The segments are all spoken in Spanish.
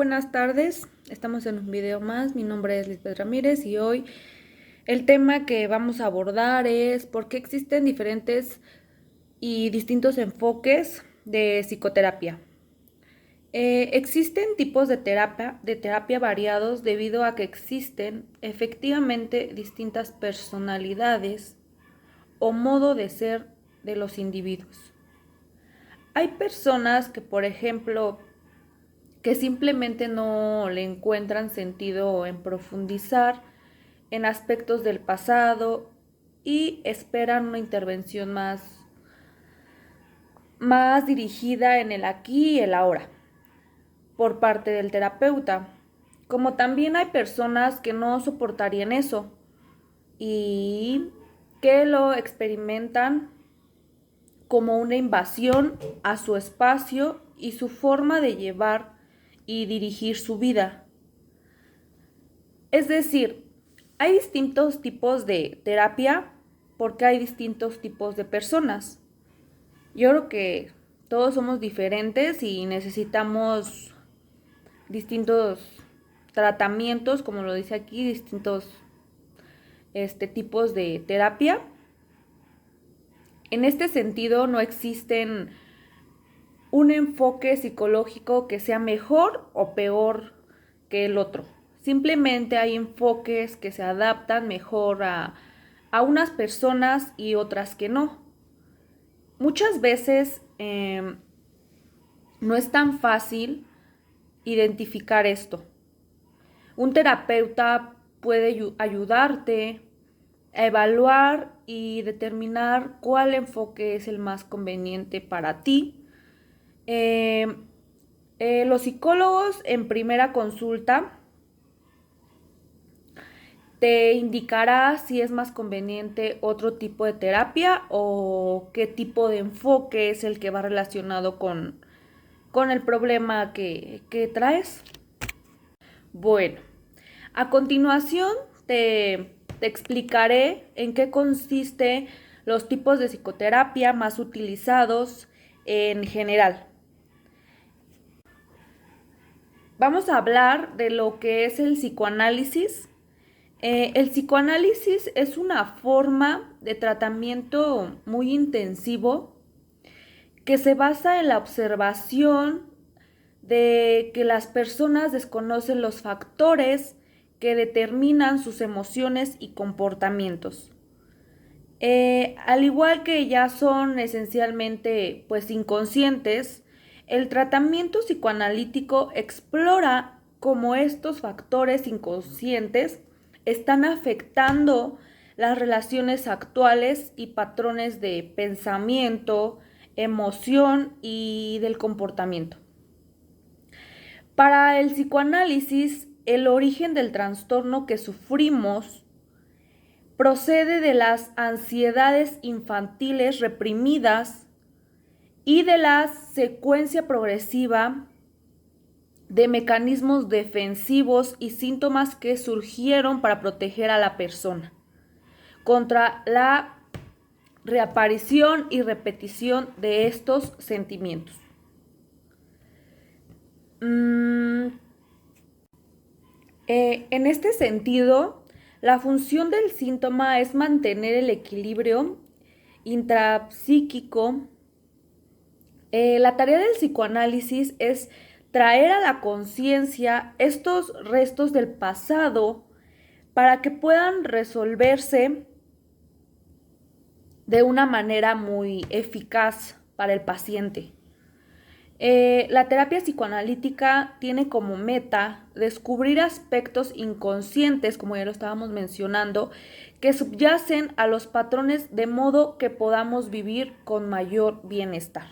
buenas tardes. Estamos en un video más. Mi nombre es Lisbeth Ramírez y hoy el tema que vamos a abordar es por qué existen diferentes y distintos enfoques de psicoterapia. Existen tipos de terapia variados debido a que existen efectivamente distintas personalidades o modo de ser de los individuos. Hay personas que, por ejemplo, que simplemente no le encuentran sentido en profundizar en aspectos del pasado y esperan una intervención más dirigida en el aquí y el ahora por parte del terapeuta. Como también hay personas que no soportarían eso y que lo experimentan como una invasión a su espacio y su forma de llevar y dirigir su vida. Es decir, hay distintos tipos de terapia porque hay distintos tipos de personas. Yo creo que todos somos diferentes y necesitamos distintos tratamientos, como lo dice aquí, distintos tipos de terapia. En este sentido, no existen un enfoque psicológico que sea mejor o peor que el otro. Simplemente hay enfoques que se adaptan mejor a unas personas y otras que no. Muchas veces no es tan fácil identificar esto. Un terapeuta puede ayudarte a evaluar y determinar cuál enfoque es el más conveniente para ti. Los psicólogos en primera consulta te indicará si es más conveniente otro tipo de terapia o qué tipo de enfoque es el que va relacionado con el problema que traes. Bueno, a continuación te explicaré en qué consiste los tipos de psicoterapia más utilizados en general. Vamos a hablar de lo que es el psicoanálisis. El psicoanálisis es una forma de tratamiento muy intensivo que se basa en la observación de que las personas desconocen los factores que determinan sus emociones y comportamientos. Al igual que ya son esencialmente pues inconscientes, el tratamiento psicoanalítico explora cómo estos factores inconscientes están afectando las relaciones actuales y patrones de pensamiento, emoción y del comportamiento. Para el psicoanálisis, el origen del trastorno que sufrimos procede de las ansiedades infantiles reprimidas y de la secuencia progresiva de mecanismos defensivos y síntomas que surgieron para proteger a la persona contra la reaparición y repetición de estos sentimientos. En este sentido, la función del síntoma es mantener el equilibrio intrapsíquico. La tarea del psicoanálisis es traer a la conciencia estos restos del pasado para que puedan resolverse de una manera muy eficaz para el paciente. La terapia psicoanalítica tiene como meta descubrir aspectos inconscientes, como ya lo estábamos mencionando, que subyacen a los patrones de modo que podamos vivir con mayor bienestar.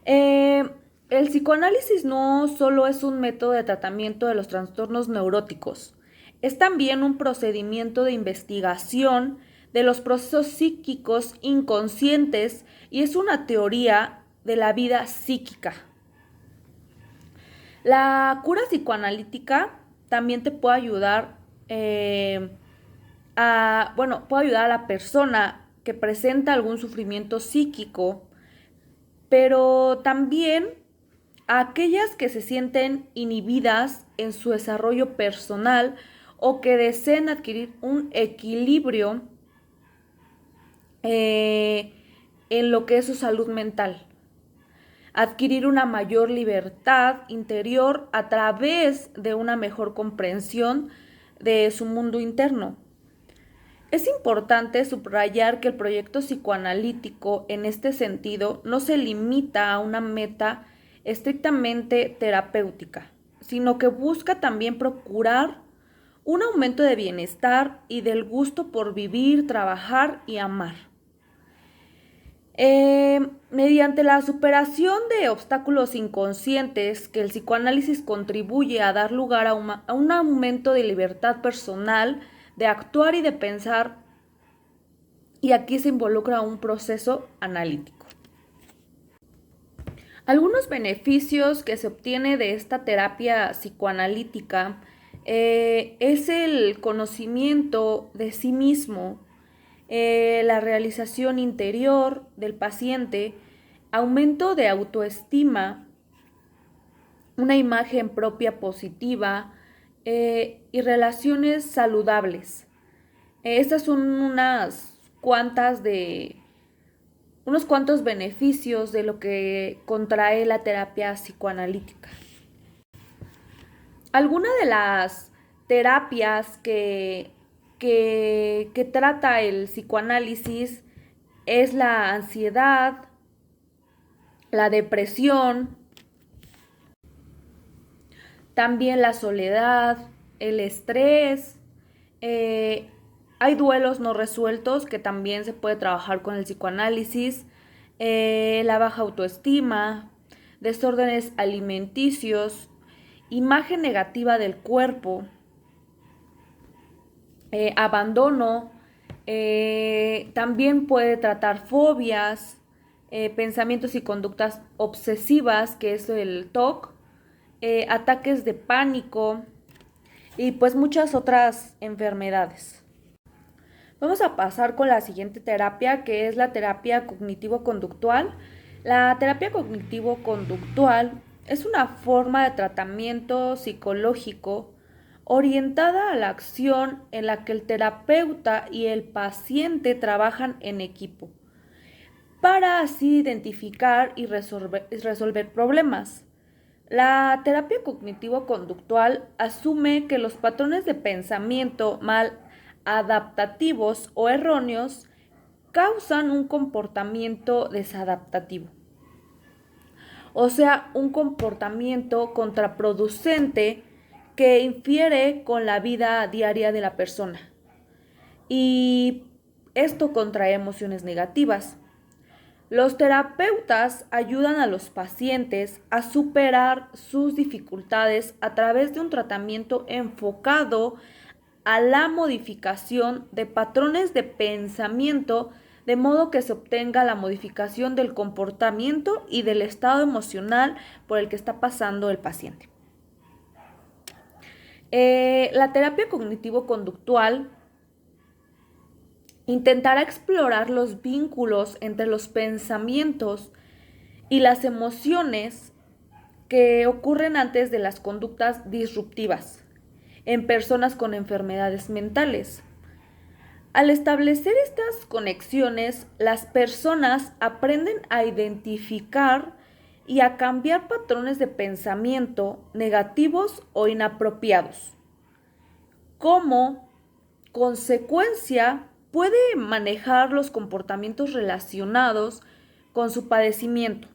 El psicoanálisis no solo es un método de tratamiento de los trastornos neuróticos, es también un procedimiento de investigación de los procesos psíquicos inconscientes y es una teoría de la vida psíquica. La cura psicoanalítica también te puede ayudar puede ayudar a la persona que presenta algún sufrimiento psíquico, pero también a aquellas que se sienten inhibidas en su desarrollo personal o que deseen adquirir un equilibrio en lo que es su salud mental. Adquirir una mayor libertad interior a través de una mejor comprensión de su mundo interno. Es importante subrayar que el proyecto psicoanalítico en este sentido no se limita a una meta estrictamente terapéutica, sino que busca también procurar un aumento de bienestar y del gusto por vivir, trabajar y amar. Mediante la superación de obstáculos inconscientes que el psicoanálisis contribuye a dar lugar a un aumento de libertad personal, de actuar y de pensar, y aquí se involucra un proceso analítico. Algunos beneficios que se obtiene de esta terapia psicoanalítica es el conocimiento de sí mismo, la realización interior del paciente, aumento de autoestima, una imagen propia positiva y relaciones saludables. Estas son unos cuantos beneficios de lo que contrae la terapia psicoanalítica. Algunas de las terapias que trata el psicoanálisis es la ansiedad, la depresión, también la soledad, el estrés. Hay duelos no resueltos que también se puede trabajar con el psicoanálisis, la baja autoestima, desórdenes alimenticios, imagen negativa del cuerpo, abandono, también puede tratar fobias, pensamientos y conductas obsesivas, que es el TOC, ataques de pánico y pues muchas otras enfermedades. Vamos a pasar con la siguiente terapia, que es la terapia cognitivo-conductual. La terapia cognitivo-conductual es una forma de tratamiento psicológico orientada a la acción en la que el terapeuta y el paciente trabajan en equipo para así identificar y resolver problemas. La terapia cognitivo-conductual asume que los patrones de pensamiento mal adaptativos o erróneos causan un comportamiento desadaptativo, o sea, un comportamiento contraproducente que infiere con la vida diaria de la persona. Y esto contrae emociones negativas. Los terapeutas ayudan a los pacientes a superar sus dificultades a través de un tratamiento enfocado a la modificación de patrones de pensamiento, de modo que se obtenga la modificación del comportamiento y del estado emocional por el que está pasando el paciente. La terapia cognitivo-conductual intentará explorar los vínculos entre los pensamientos y las emociones que ocurren antes de las conductas disruptivas en personas con enfermedades mentales. Al establecer estas conexiones, las personas aprenden a identificar y a cambiar patrones de pensamiento negativos o inapropiados. Como consecuencia, puede manejar los comportamientos relacionados con su padecimiento.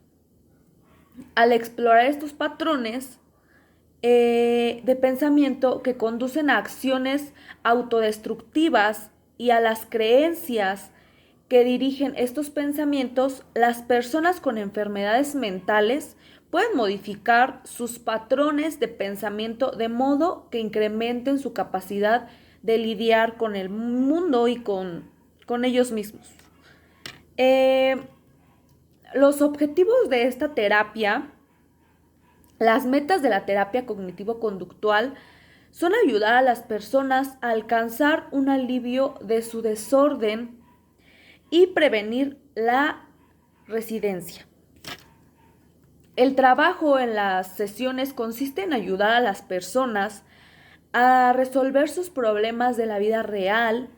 Al explorar estos patrones de pensamiento que conducen a acciones autodestructivas y a las creencias que dirigen estos pensamientos, las personas con enfermedades mentales pueden modificar sus patrones de pensamiento de modo que incrementen su capacidad de lidiar con el mundo y con ellos mismos. Los objetivos de esta terapia, las metas de la terapia cognitivo-conductual son ayudar a las personas a alcanzar un alivio de su desorden y prevenir la residencia. El trabajo en las sesiones consiste en ayudar a las personas a resolver sus problemas de la vida real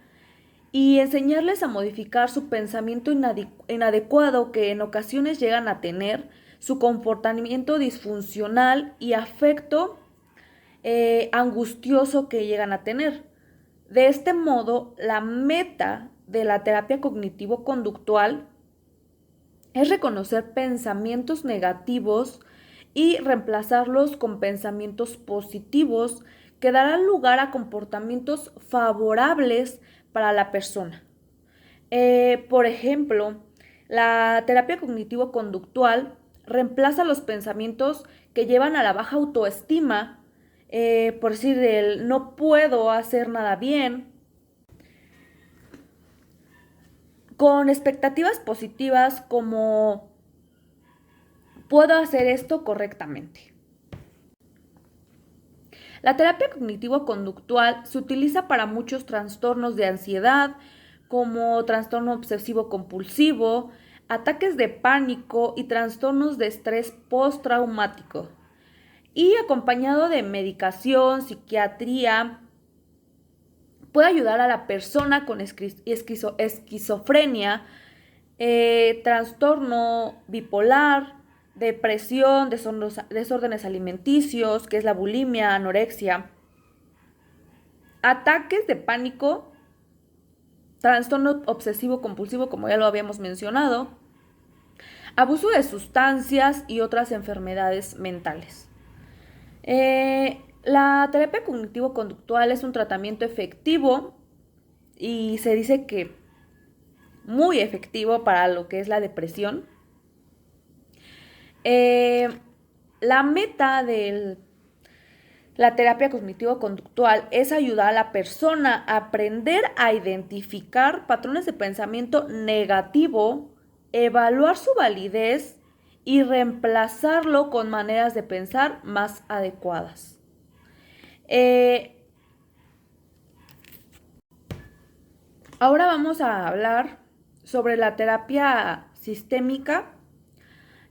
y enseñarles a modificar su pensamiento inadecuado que en ocasiones llegan a tener, su comportamiento disfuncional y afecto angustioso que llegan a tener. De este modo, la meta de la terapia cognitivo-conductual es reconocer pensamientos negativos y reemplazarlos con pensamientos positivos que darán lugar a comportamientos favorables para la persona. Por ejemplo, la terapia cognitivo-conductual reemplaza los pensamientos que llevan a la baja autoestima, por decir, el no puedo hacer nada bien, con expectativas positivas como puedo hacer esto correctamente. La terapia cognitivo-conductual se utiliza para muchos trastornos de ansiedad, como trastorno obsesivo-compulsivo, ataques de pánico y trastornos de estrés postraumático, y acompañado de medicación, psiquiatría, puede ayudar a la persona con esquizofrenia, trastorno bipolar, depresión, desórdenes alimenticios, que es la bulimia, anorexia, ataques de pánico, trastorno obsesivo compulsivo, como ya lo habíamos mencionado, abuso de sustancias y otras enfermedades mentales. La terapia cognitivo-conductual es un tratamiento efectivo y se dice que muy efectivo para lo que es la depresión. La meta de la terapia cognitivo-conductual es ayudar a la persona a aprender a identificar patrones de pensamiento negativo, evaluar su validez y reemplazarlo con maneras de pensar más adecuadas. Ahora vamos a hablar sobre la terapia sistémica.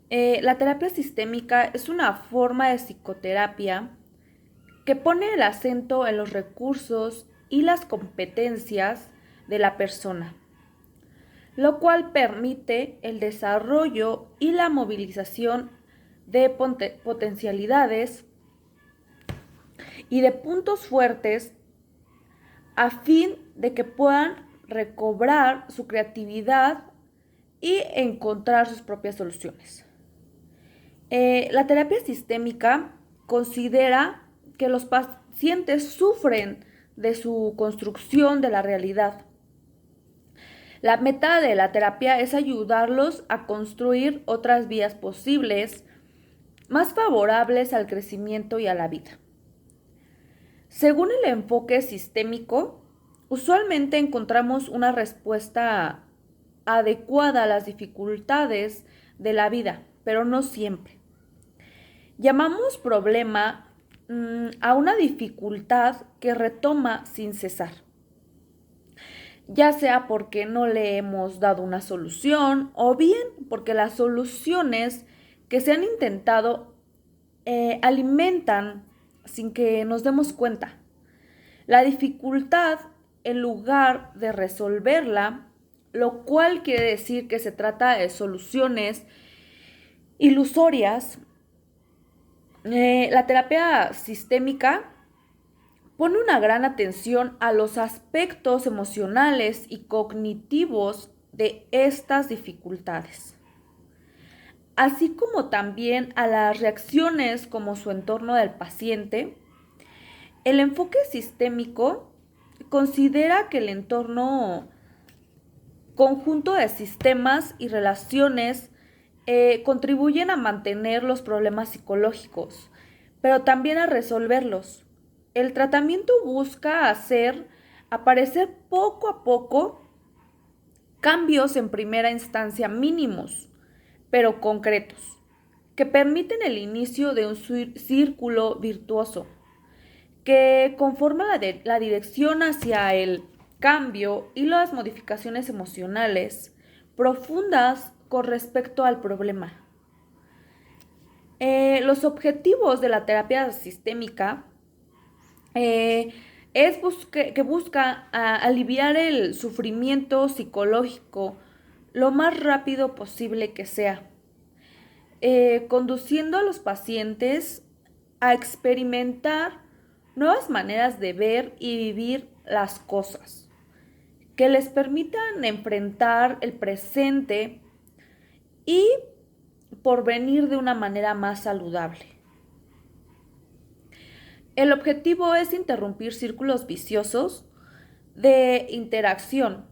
La terapia sistémica es una forma de psicoterapia que pone el acento en los recursos y las competencias de la persona, lo cual permite el desarrollo y la movilización de potencialidades y de puntos fuertes a fin de que puedan recobrar su creatividad y encontrar sus propias soluciones. La terapia sistémica considera que los pacientes sufren de su construcción de la realidad. La meta de la terapia es ayudarlos a construir otras vías posibles más favorables al crecimiento y a la vida. Según el enfoque sistémico, usualmente encontramos una respuesta adecuada a las dificultades de la vida, pero no siempre. Llamamos problema a una dificultad que retoma sin cesar, ya sea porque no le hemos dado una solución o bien porque las soluciones que se han intentado alimentan sin que nos demos cuenta. La dificultad, en lugar de resolverla, lo cual quiere decir que se trata de soluciones ilusorias, la terapia sistémica pone una gran atención a los aspectos emocionales y cognitivos de estas dificultades, así como también a las reacciones como su entorno del paciente. El enfoque sistémico considera que el entorno, conjunto de sistemas y relaciones contribuyen a mantener los problemas psicológicos, pero también a resolverlos. El tratamiento busca hacer aparecer poco a poco cambios en primera instancia mínimos, pero concretos, que permiten el inicio de un círculo virtuoso, que conforma la dirección hacia el cambio y las modificaciones emocionales profundas con respecto al problema. Los objetivos de la terapia sistémica que busca aliviar el sufrimiento psicológico lo más rápido posible que sea, conduciendo a los pacientes a experimentar nuevas maneras de ver y vivir las cosas, que les permitan enfrentar el presente y porvenir de una manera más saludable. El objetivo es interrumpir círculos viciosos de interacción,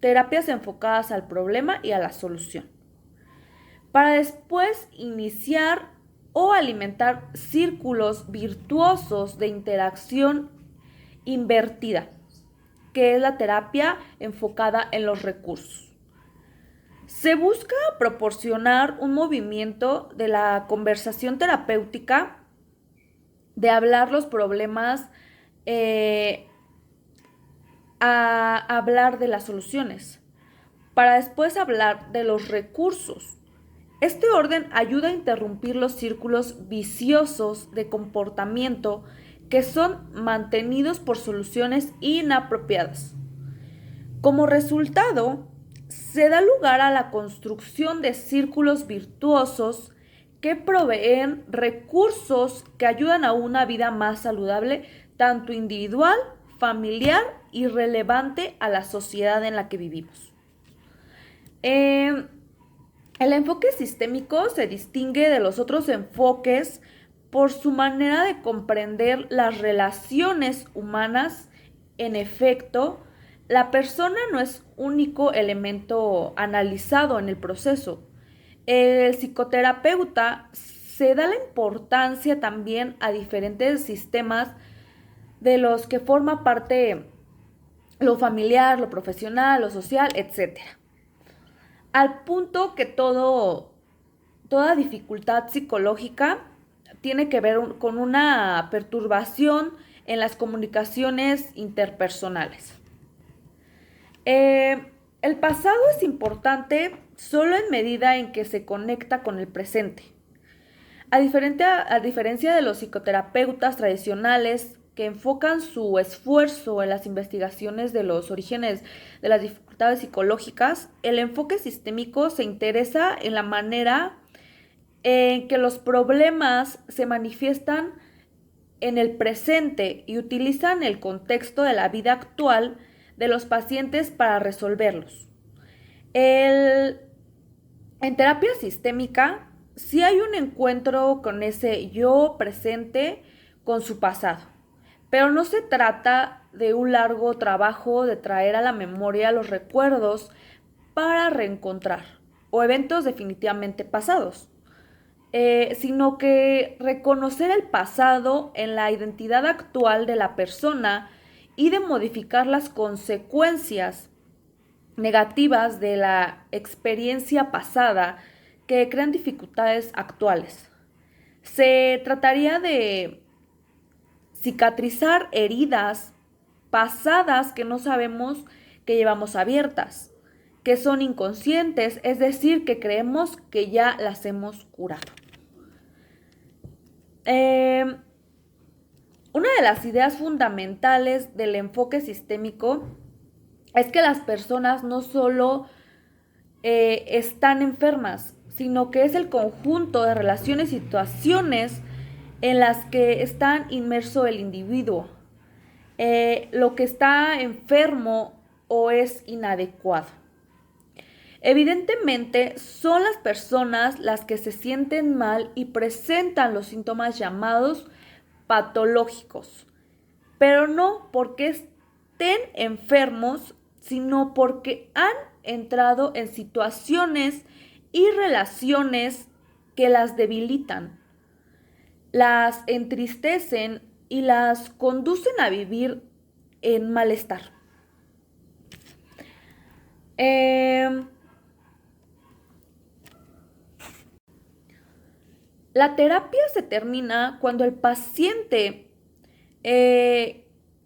terapias enfocadas al problema y a la solución, para después iniciar o alimentar círculos virtuosos de interacción invertida, que es la terapia enfocada en los recursos. Se busca proporcionar un movimiento de la conversación terapéutica, de hablar los problemas a hablar de las soluciones, para después hablar de los recursos. Este orden ayuda a interrumpir los círculos viciosos de comportamiento que son mantenidos por soluciones inapropiadas. Como resultado, se da lugar a la construcción de círculos virtuosos que proveen recursos que ayudan a una vida más saludable, tanto individual, familiar y relevante a la sociedad en la que vivimos. El enfoque sistémico se distingue de los otros enfoques por su manera de comprender las relaciones humanas. En efecto, la persona no es único elemento analizado en el proceso. El psicoterapeuta se da la importancia también a diferentes sistemas de los que forma parte lo familiar, lo profesional, lo social, etc. Al punto que toda dificultad psicológica tiene que ver con una perturbación en las comunicaciones interpersonales. El pasado es importante solo en medida en que se conecta con el presente. A diferencia de los psicoterapeutas tradicionales que enfocan su esfuerzo en las investigaciones de los orígenes de las dificultades psicológicas, el enfoque sistémico se interesa en la manera en que los problemas se manifiestan en el presente y utilizan el contexto de la vida actual de los pacientes para resolverlos. En terapia sistémica, sí hay un encuentro con ese yo presente con su pasado, pero no se trata de un largo trabajo de traer a la memoria los recuerdos para reencontrar o eventos definitivamente pasados, sino que reconocer el pasado en la identidad actual de la persona y de modificar las consecuencias negativas de la experiencia pasada que crean dificultades actuales. Se trataría de cicatrizar heridas pasadas que no sabemos que llevamos abiertas, que son inconscientes, es decir, que creemos que ya las hemos curado. Una de las ideas fundamentales del enfoque sistémico es que las personas no solo están enfermas, sino que es el conjunto de relaciones y situaciones en las que está inmerso el individuo, lo que está enfermo o es inadecuado. Evidentemente, son las personas las que se sienten mal y presentan los síntomas llamados patológicos, pero no porque estén enfermos, sino porque han entrado en situaciones y relaciones que las debilitan, las entristecen y las conducen a vivir en malestar. La terapia se termina cuando el paciente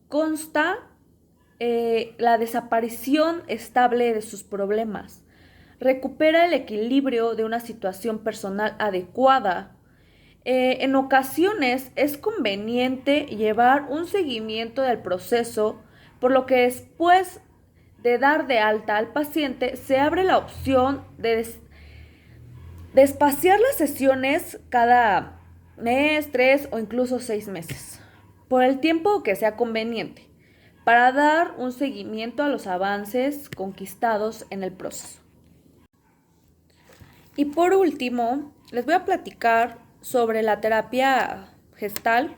consta la desaparición estable de sus problemas, recupera el equilibrio de una situación personal adecuada, En ocasiones es conveniente llevar un seguimiento del proceso, por lo que después de dar de alta al paciente se abre la opción de espaciar las sesiones cada mes, 3 o incluso 6 meses, por el tiempo que sea conveniente, para dar un seguimiento a los avances conquistados en el proceso. Y por último, les voy a platicar sobre la terapia gestal.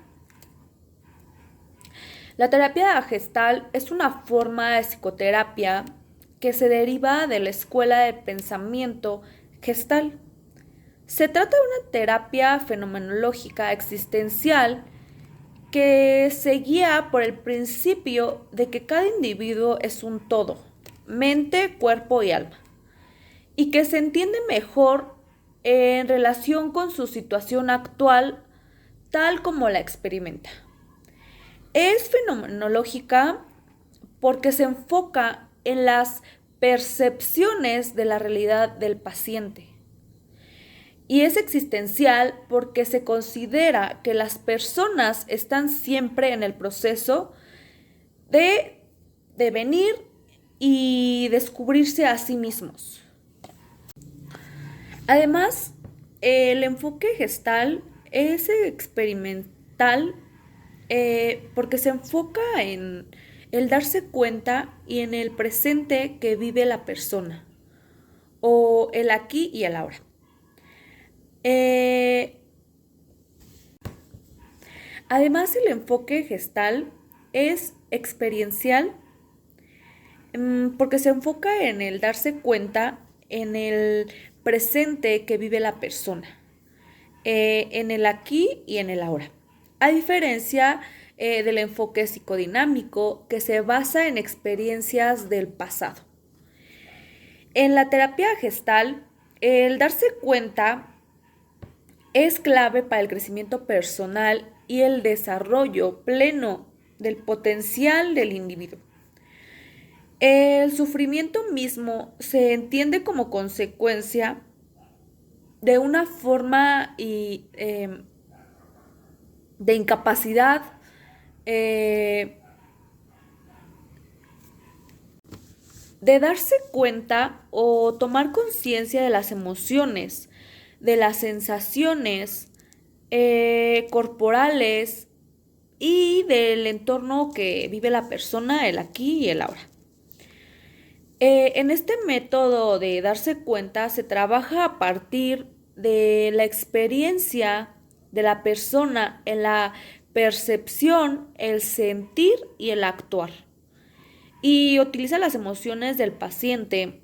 La terapia gestal es una forma de psicoterapia que se deriva de la escuela de pensamiento gestal. Se trata de una terapia fenomenológica existencial que se guía por el principio de que cada individuo es un todo, mente, cuerpo y alma, y que se entiende mejor en relación con su situación actual tal como la experimenta. Es fenomenológica porque se enfoca en las percepciones de la realidad del paciente. Y es existencial porque se considera que las personas están siempre en el proceso de devenir y descubrirse a sí mismos. Además, el enfoque gestal es experimental porque se enfoca en el darse cuenta y en el presente que vive la persona, o el aquí y el ahora. Además, el enfoque gestal es experiencial porque se enfoca en el darse cuenta en el presente que vive la persona, en el aquí y en el ahora. A diferencia del enfoque psicodinámico que se basa en experiencias del pasado. En la terapia gestal, el darse cuenta es clave para el crecimiento personal y el desarrollo pleno del potencial del individuo. El sufrimiento mismo se entiende como consecuencia de una forma de incapacidad de darse cuenta o tomar conciencia de las emociones, de las sensaciones corporales y del entorno que vive la persona, el aquí y el ahora. En este método de darse cuenta se trabaja a partir de la experiencia de la persona en la percepción, el sentir y el actuar. Y utiliza las emociones del paciente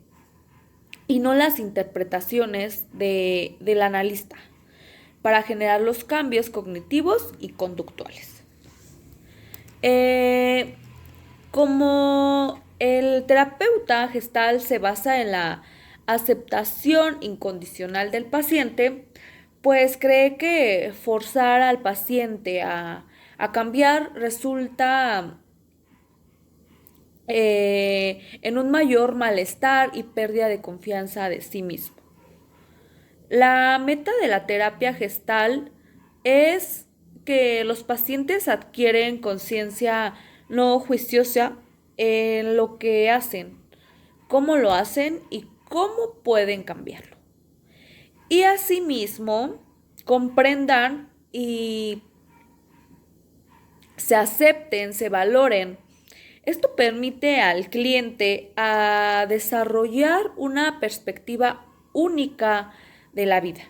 y no las interpretaciones del analista para generar los cambios cognitivos y conductuales. Como el terapeuta gestal se basa en la aceptación incondicional del paciente, pues cree que forzar al paciente a cambiar resulta en un mayor malestar y pérdida de confianza de sí mismo. La meta de la terapia gestal es que los pacientes adquieren conciencia no juiciosa en lo que hacen, cómo lo hacen y cómo pueden cambiarlo. Y asimismo comprendan y se acepten, se valoren. Esto permite al cliente a desarrollar una perspectiva única de la vida.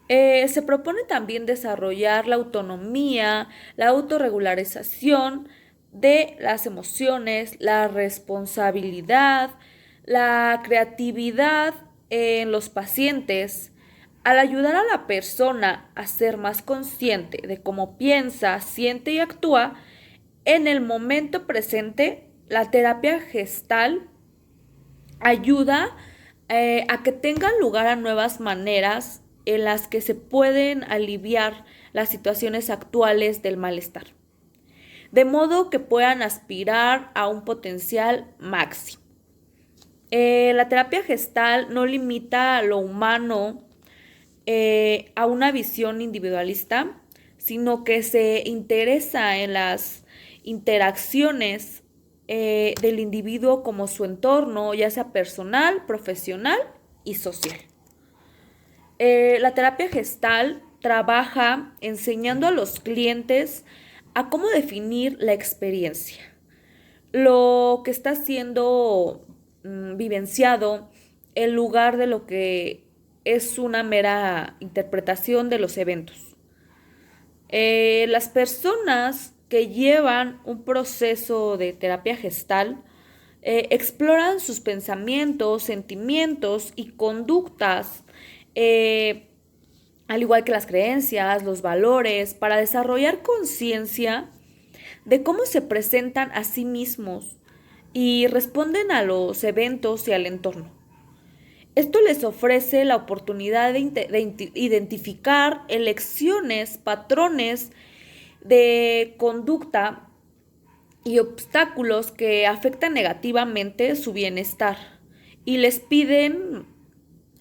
Se propone también desarrollar la autonomía, la autorregularización de las emociones, la responsabilidad, la creatividad en los pacientes, al ayudar a la persona a ser más consciente de cómo piensa, siente y actúa. En el momento presente, la terapia gestal ayuda a que tengan lugar a nuevas maneras en las que se pueden aliviar las situaciones actuales del malestar, de modo que puedan aspirar a un potencial máximo. La terapia gestal no limita lo humano a una visión individualista, sino que se interesa en las interacciones del individuo como su entorno, ya sea personal, profesional y social. La terapia gestal trabaja enseñando a los clientes a cómo definir la experiencia, lo que está siendo vivenciado en lugar de lo que es una mera interpretación de los eventos. Las personas que llevan un proceso de terapia gestal exploran sus pensamientos, sentimientos y conductas, eh, al igual que las creencias, los valores, para desarrollar conciencia de cómo se presentan a sí mismos y responden a los eventos y al entorno. Esto les ofrece la oportunidad de identificar elecciones, patrones de conducta y obstáculos que afectan negativamente su bienestar y les piden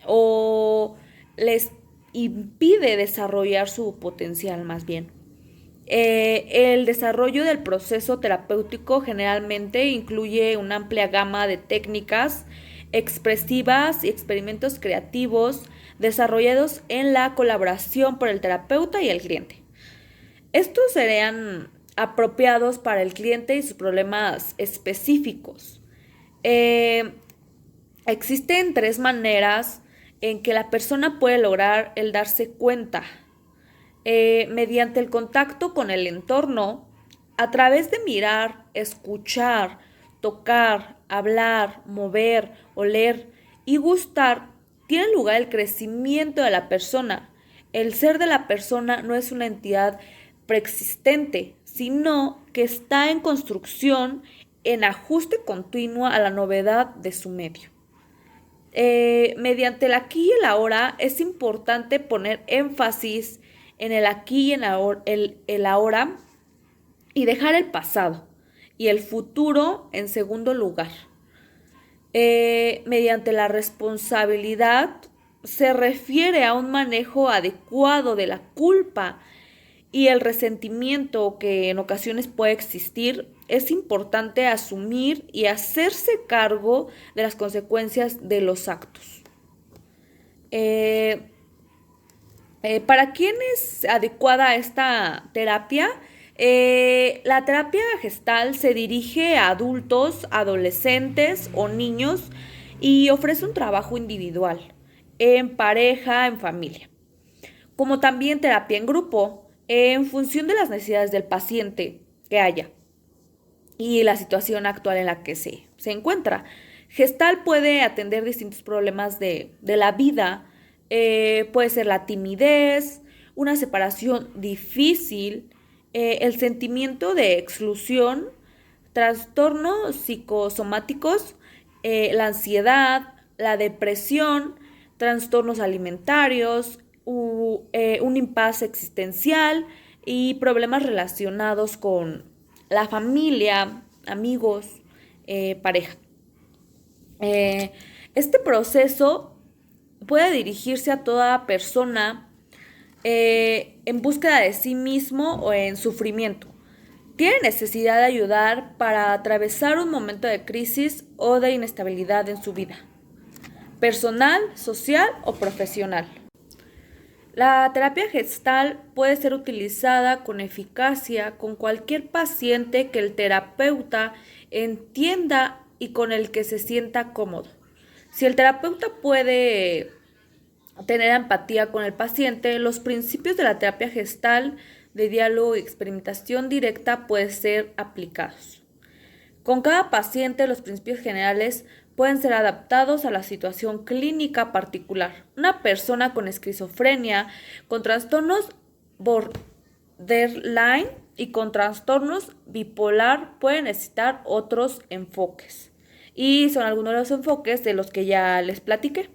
o les impide desarrollar su potencial más bien. El desarrollo del proceso terapéutico generalmente incluye una amplia gama de técnicas expresivas y experimentos creativos desarrollados en la colaboración por el terapeuta y el cliente. Estos serían apropiados para el cliente y sus problemas específicos. Eh, Existen tres maneras en que la persona puede lograr el darse cuenta. Mediante el contacto con el entorno, a través de mirar, escuchar, tocar, hablar, mover, oler y gustar, tiene lugar el crecimiento de la persona. El ser de la persona no es una entidad preexistente, sino que está en construcción, en ajuste continuo a la novedad de su medio. Mediante el aquí y el ahora es importante poner énfasis en el aquí y en el ahora y dejar el pasado y el futuro en segundo lugar. Mediante la responsabilidad se refiere a un manejo adecuado de la culpa y el resentimiento que en ocasiones puede existir. Es importante asumir y hacerse cargo de las consecuencias de los actos. ¿Para quién es adecuada esta terapia? La terapia gestal se dirige a adultos, adolescentes o niños y ofrece un trabajo individual, en pareja, en familia, como también terapia en grupo, en función de las necesidades del paciente que haya y la situación actual en la que se encuentra. Gestal puede atender distintos problemas de la vida. Puede ser la timidez, una separación difícil, el sentimiento de exclusión, trastornos psicosomáticos, la ansiedad, la depresión, trastornos alimentarios, un impasse existencial y problemas relacionados con la familia, amigos, pareja. Este proceso puede dirigirse a toda persona en búsqueda de sí mismo o en sufrimiento. Tiene necesidad de ayudar para atravesar un momento de crisis o de inestabilidad en su vida, personal, social o profesional. La terapia gestal puede ser utilizada con eficacia con cualquier paciente que el terapeuta entienda y con el que se sienta cómodo. Si el terapeuta puede tener empatía con el paciente, los principios de la terapia gestal de diálogo y experimentación directa pueden ser aplicados. Con cada paciente, los principios generales pueden ser adaptados a la situación clínica particular. Una persona con esquizofrenia, con trastornos borderline y con trastornos bipolar puede necesitar otros enfoques. Y son algunos de los enfoques de los que ya les platiqué.